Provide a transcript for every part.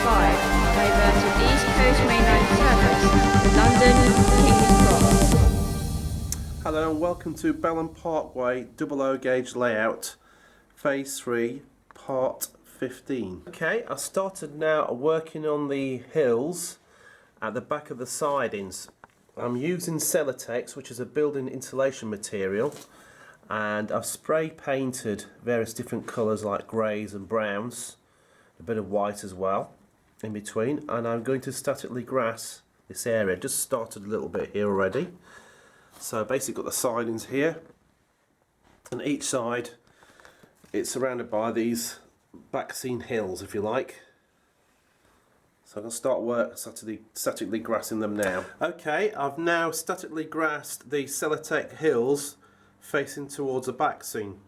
5, diverted East Coast mainline service to London King's Cross. Hello and welcome to Ballan Parkway OO gauge layout, Phase 3, Part 15. Okay, I started now working on the hills at the back of the sidings. I'm using Celotex, which is a building insulation material, and I've spray painted various different colours like greys and browns, a bit of white as well in between, and I'm going to statically grass this area. Just started a little bit here already. So basically got the sidings here, and each side it's surrounded by these back-seen hills, if you like. So I'm going to start work statically grassing them now. Okay, I've now statically grassed the Celotex hills facing towards the back scene.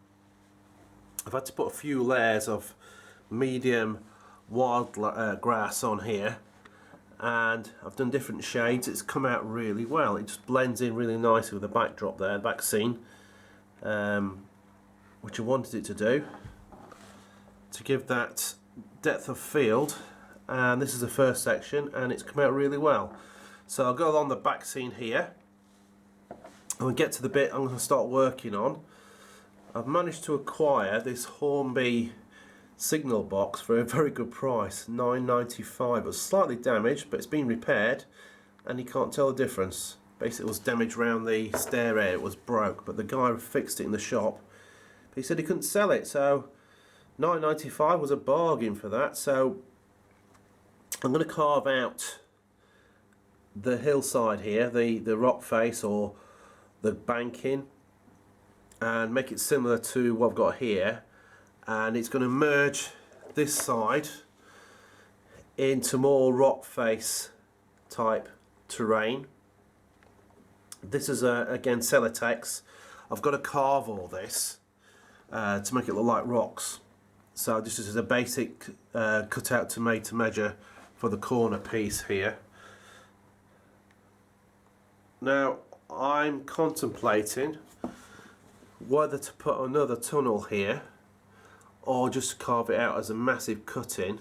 I've had to put a few layers of medium wild grass on here, and I've done different shades. It's come out really well. It just blends in really nicely with the backdrop there, the back scene, which I wanted it to do, to give that depth of field. And this is the first section, and it's come out really well. So I'll go along the back scene here, and we'll get to the bit I'm going to start working on. I've managed to acquire this Hornby signal box for a very good price, £9.95. It was slightly damaged, but it's been repaired, and you can't tell the difference. Basically, it was damaged around the stair area, it was broke, but the guy fixed it in the shop. But he said he couldn't sell it, so £9.95 was a bargain for that. So I'm going to carve out the hillside here, the rock face or the banking, and make it similar to what I've got here, and it's going to merge this side into more rock face type terrain. This is again Celotex. I've got to carve all this to make it look like rocks. So this is a basic cutout to made to measure for the corner piece here. Now I'm contemplating whether to put another tunnel here or just carve it out as a massive cut-in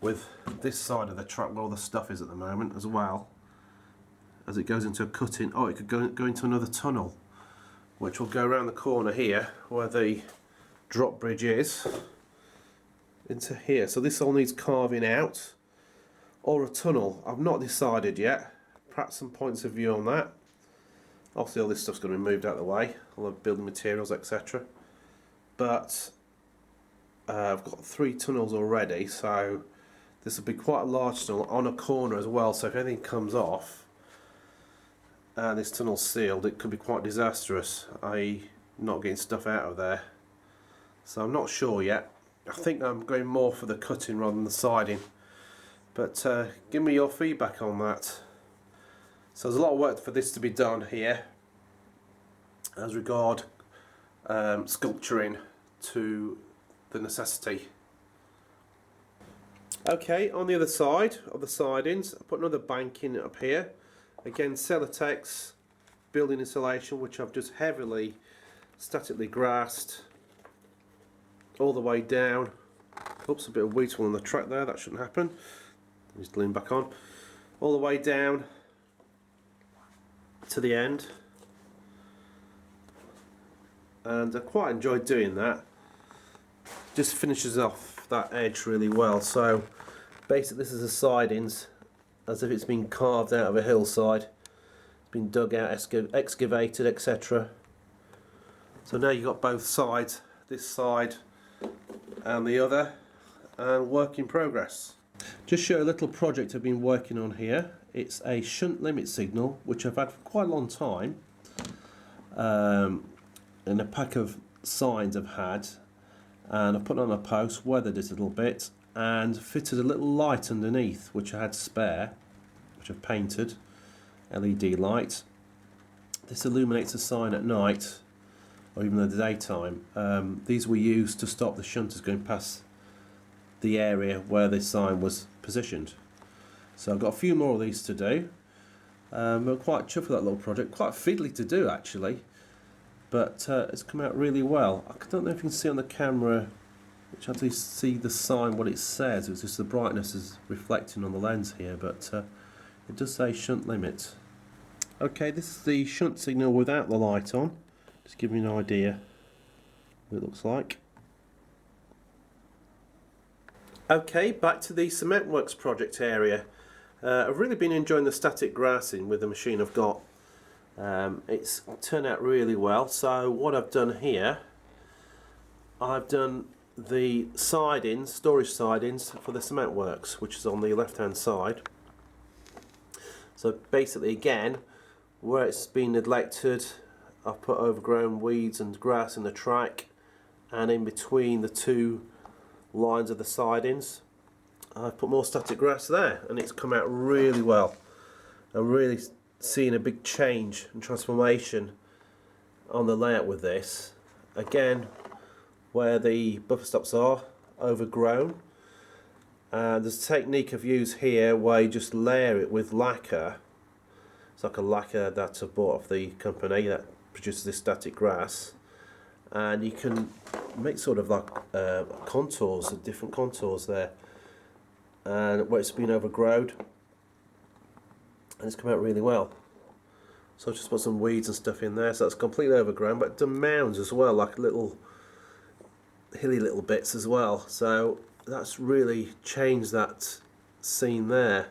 with this side of the track where all the stuff is at the moment as well, as it goes into a cut-in. Oh, it could go into another tunnel which will go around the corner here where the drop bridge is into here. So this all needs carving out, or a tunnel. I've not decided yet. Perhaps some points of view on that. Obviously all this stuff's going to be moved out of the way, all the building materials, etc. But I've got 3 tunnels already, so this will be quite a large tunnel on a corner as well, so if anything comes off and this tunnel's sealed, it could be quite disastrous, i.e. not getting stuff out of there. So I'm not sure yet. I think I'm going more for the cutting rather than the siding, but give me your feedback on that. So there's a lot of work for this to be done here as regard sculpturing to the necessity. Okay, on the other side of the sidings, I put another banking up here. Again, Celotex building insulation, which I've just heavily statically grassed all the way down. Oops, a bit of wheat on the track there, that shouldn't happen. Just lean back on. All the way down to the end, and I quite enjoyed doing that. Just finishes off that edge really well. So basically this is the sidings as if it's been carved out of a hillside. It's been dug out, excavated, etc. So now you've got both sides, this side and the other, and work in progress. Just show a little project I've been working on here. It's a shunt limit signal which I've had for quite a long time, and a pack of signs I've had, and I've put it on a post, weathered it a little bit, and fitted a little light underneath which I had spare, which I've painted, LED light. This illuminates the sign at night or even in the daytime. These were used to stop the shunters going past the area where the sign was positioned. So I've got a few more of these to do. I'm quite chuffed with that little project, quite fiddly to do actually, but it's come out really well. I don't know if you can see on the camera which actually see the sign what it says. It's just the brightness is reflecting on the lens here, but it does say shunt limit. Okay, this is the shunt signal without the light on. Just give you an idea what it looks like. Okay, back to the cement works project area. I've really been enjoying the static grassing with the machine I've got. It's turned out really well. So what I've done here, I've done the sidings, storage sidings for the cement works, which is on the left hand side. So basically again, where it's been neglected, I've put overgrown weeds and grass in the track, and in between the two lines of the sidings I've put more static grass there, and it's come out really well. I'm really seeing a big change and transformation on the layout with this. Again, where the buffer stops are overgrown, there's a technique I've used here where you just layer it with lacquer. It's like a lacquer that I bought off the company that produces this static grass, and you can make sort of like contours, different contours there, and where it's been overgrown, and it's come out really well. So I've just put some weeds and stuff in there, so that's completely overgrown, but done mounds as well, like little hilly little bits as well. So that's really changed that scene there.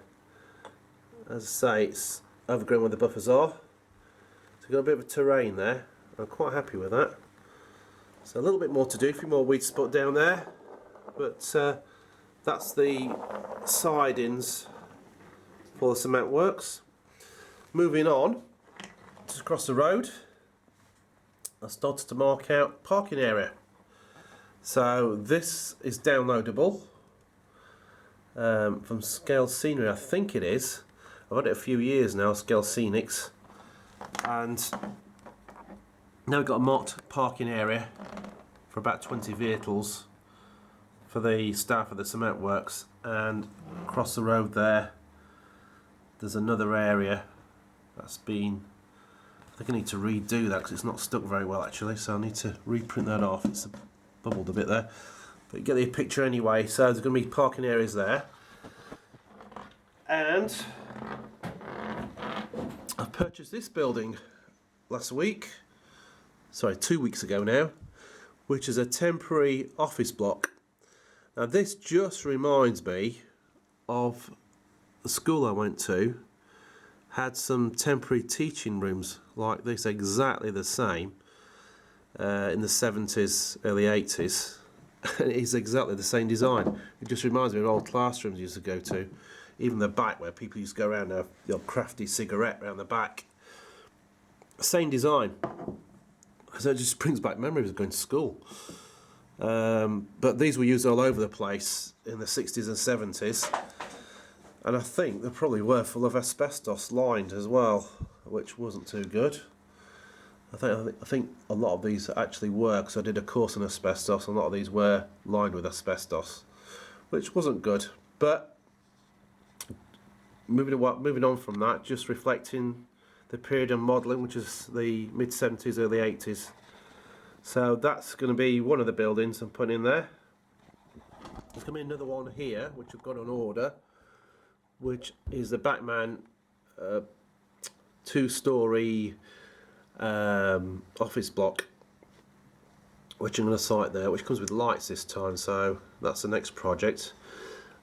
As I say, it's overgrown where the buffers are, so you've got a bit of a terrain there. I'm quite happy with that. So a little bit more to do, a few more weeds to put down there, but that's the sidings for the cement works. Moving on, just across the road, I started to mark out parking area. So this is downloadable from Scale Scenery, I think it is. I've had it a few years now, Scale Scenics, and now we've got a marked parking area for about 20 vehicles for the staff of the cement works, and across the road there's another area that's been, I think I need to redo that because it's not stuck very well actually, so I need to reprint that off. It's bubbled a bit there, but you get the picture anyway. So there's going to be parking areas there, and I purchased this building last week, sorry 2 weeks ago now, which is a temporary office block. Now this just reminds me of the school I went to, had some temporary teaching rooms like this, exactly the same, in the 70s, early 80s. It is exactly the same design. It just reminds me of old classrooms I used to go to. Even the back where people used to go around and have the old crafty cigarette around the back. Same design. So it just brings back memories of going to school. But these were used all over the place in the 60s and 70s. And I think they probably were full of asbestos lined as well, which wasn't too good. I think a lot of these actually were, because I did a course on asbestos, and a lot of these were lined with asbestos, which wasn't good. But moving on from that, just reflecting the period of modelling, which is the mid-70s, early 80s. So that's going to be one of the buildings I'm putting in there. There's going to be another one here, which I've got on order, which is the Backman two-storey office block, which I'm going to site there, which comes with lights this time, so that's the next project.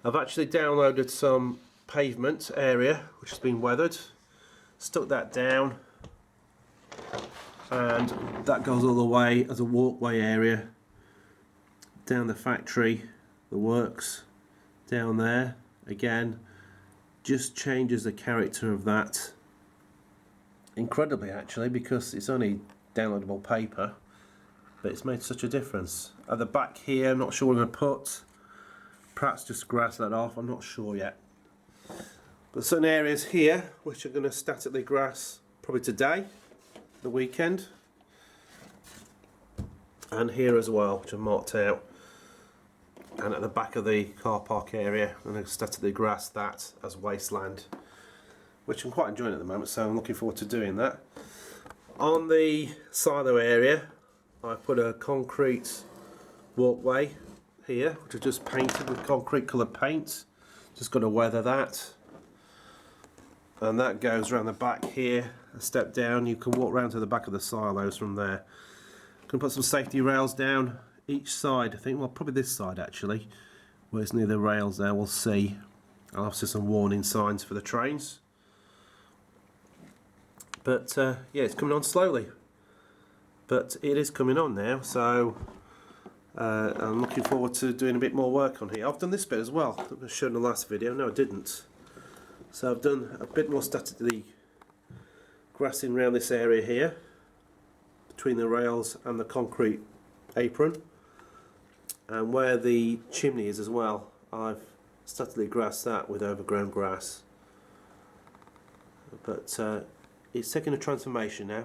I've actually downloaded some pavement area which has been weathered, stuck that down, and that goes all the way as a walkway area down the factory, the works down there. Again, just changes the character of that incredibly actually, because it's only downloadable paper, but it's made such a difference. At the back here, I'm not sure what I'm going to put, perhaps just grass that off, I'm not sure yet. But certain areas here which are going to statically grass probably today, the weekend, and here as well, which I've marked out, and at the back of the car park area I'm going to statically grass that as wasteland, which I'm quite enjoying at the moment, so I'm looking forward to doing that. On the silo area, I put a concrete walkway here, which I've just painted with concrete coloured paint. Just got to weather that. And that goes around the back here, a step down. You can walk round to the back of the silos from there. Can put some safety rails down each side, I think. Well, probably this side actually, where it's near the rails there, we'll see. I'll have some warning signs for the trains. But yeah, it's coming on slowly. But it is coming on now, so I'm looking forward to doing a bit more work on here. I've done this bit as well, I showed in the last video. No, I didn't. So I've done a bit more statically grassing around this area here, between the rails and the concrete apron. And where the chimney is as well, I've statically grassed that with overgrown grass. But it's taking a transformation now,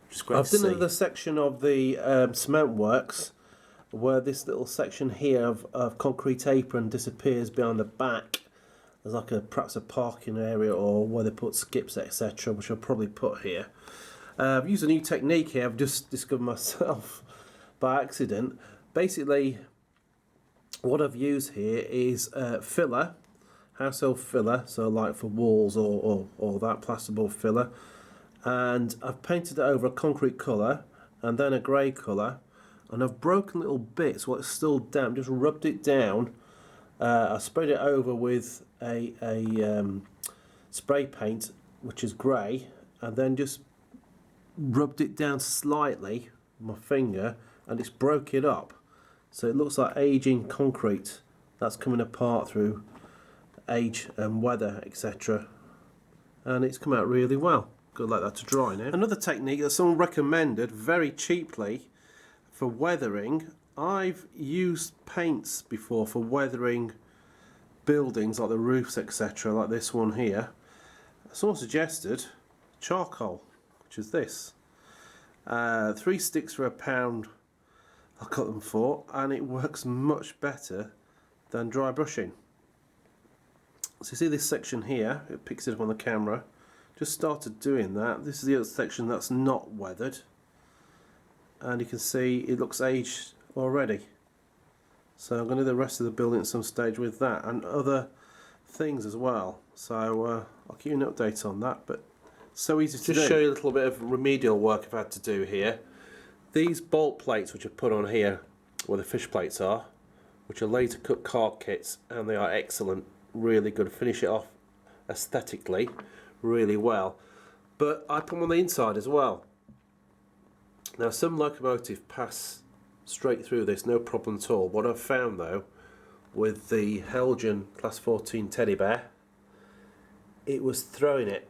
which is great to see. I've done another section of the cement works, where this little section here of concrete apron disappears behind the back. There's like perhaps a parking area or where they put skips, etc., which I'll probably put here. I've used a new technique here. I've just discovered myself by accident. Basically, what I've used here is filler, household filler, so like for walls or that plasterboard filler, and I've painted it over a concrete colour and then a grey colour, and I've broken little bits while it's still damp, just rubbed it down. I sprayed it over with a spray paint which is grey, and then just rubbed it down slightly with my finger, and it's broke it up, so it looks like aging concrete that's coming apart through age and weather, etc., and it's come out really well. Good, like that to dry now. Another technique that someone recommended very cheaply for weathering, I've used paints before for weathering buildings like the roofs, etc., like this one here. Someone suggested charcoal, which is this. 3 sticks for £1 I got them for, and it works much better than dry brushing. So you see this section here, it picks it up on the camera. Just started doing that. This is the other section that's not weathered, and you can see it looks aged already. So I'm going to do the rest of the building at some stage with that and other things as well. So I'll keep you an update on that. But so easy to do. Just show you a little bit of remedial work I've had to do here. These bolt plates which are put on here, where the fish plates are, which are laser cut card kits, and they are excellent, really good. Finish it off aesthetically really well. But I put them on the inside as well. Now some locomotive pass straight through this, no problem at all. What I've found though, with the Helgen Class 14 teddy bear, it was throwing it,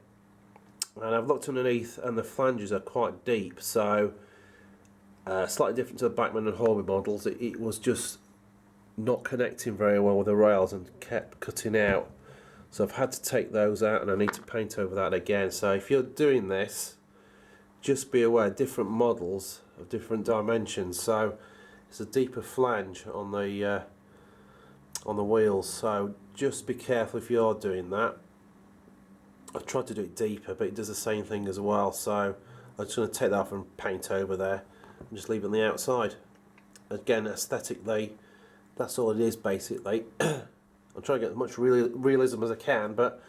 and I've looked underneath and the flanges are quite deep, so slightly different to the Bachmann and Horby models. It was just not connecting very well with the rails and kept cutting out, so I've had to take those out and I need to paint over that again. So if you're doing this, just be aware, different models of different dimensions, so it's a deeper flange on the wheels, so just be careful if you are doing that. I've tried to do it deeper, but it does the same thing as well, so I'm just going to take that off and paint over there and just leave it on the outside. Again, aesthetically, that's all it is basically. I'm trying to get as much realism as I can, but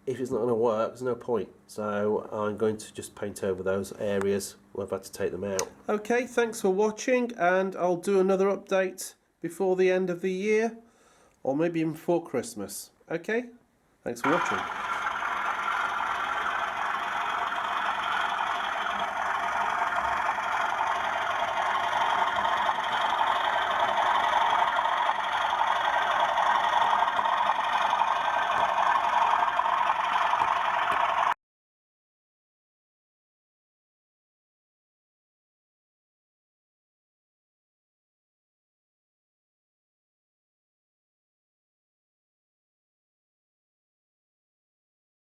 if it's not going to work, there's no point. So I'm going to just paint over those areas where I've had to take them out. Okay, thanks for watching, and I'll do another update before the end of the year, or maybe even before Christmas. Okay, thanks for watching.